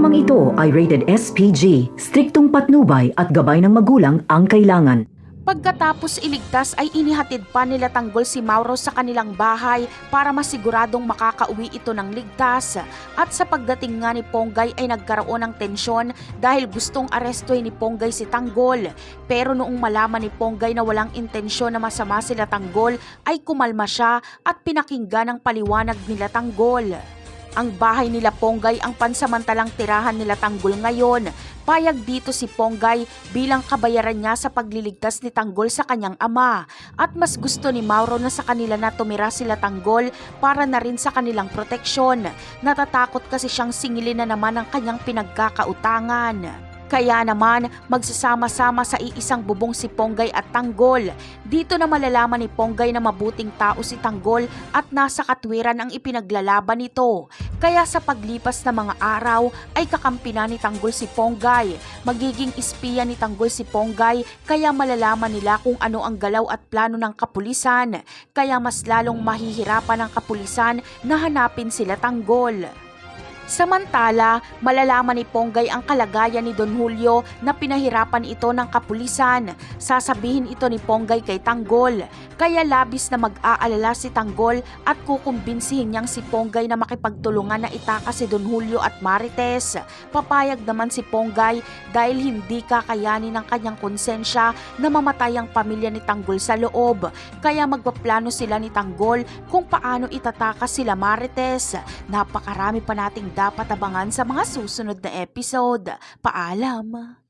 Programang ito ay rated SPG, striktong patnubay at gabay ng magulang ang kailangan. Pagkatapos iligtas ay inihatid pa nila Tanggol si Mauro sa kanilang bahay para masiguradong makakauwi ito ng ligtas. At sa pagdating nga ni Ponggay ay nagkaroon ng tensyon dahil gustong arestuhin ni Ponggay si Tanggol. Pero noong malaman ni Ponggay na walang intensyon na masama sila Tanggol ay kumalma siya at pinakinggan ang paliwanag nila Tanggol. Ang bahay nila Ponggay ang pansamantalang tirahan nila Tanggol ngayon. Payag dito si Ponggay bilang kabayaran niya sa pagliligtas ni Tanggol sa kanyang ama. At mas gusto ni Mauro na sa kanila na tumira sila Tanggol para na rin sa kanilang proteksyon. Natatakot kasi siyang singilin na naman ang kanyang pinagkakautangan. Kaya naman magsasama-sama sa iisang bubong si Ponggay at Tanggol. Dito na malalaman ni Ponggay na mabuting tao si Tanggol at nasa katwiran ang ipinaglalaban nito. Kaya sa paglipas ng mga araw ay kakampi na ni Tanggol si Ponggay. Magiging espiya ni Tanggol si Ponggay kaya malalaman nila kung ano ang galaw at plano ng kapulisan. Kaya mas lalong mahihirapan ang kapulisan na hanapin sila Tanggol. Samantala, malalaman ni Ponggay ang kalagayan ni Don Julio na pinahirapan ito ng kapulisan. Sasabihin ito ni Ponggay kay Tanggol. Kaya labis na mag-aalala si Tanggol at kukumbinsihin niyang si Ponggay na makipagtulungan na itakas si Don Julio at Marites. Papayag naman si Ponggay dahil hindi kakayanin ng kanyang konsensya na mamatay ang pamilya ni Tanggol sa loob. Kaya magpaplano sila ni Tanggol kung paano itatakas sila Marites. Napakarami pa nating dapat abangan sa mga susunod na episode. Paalam!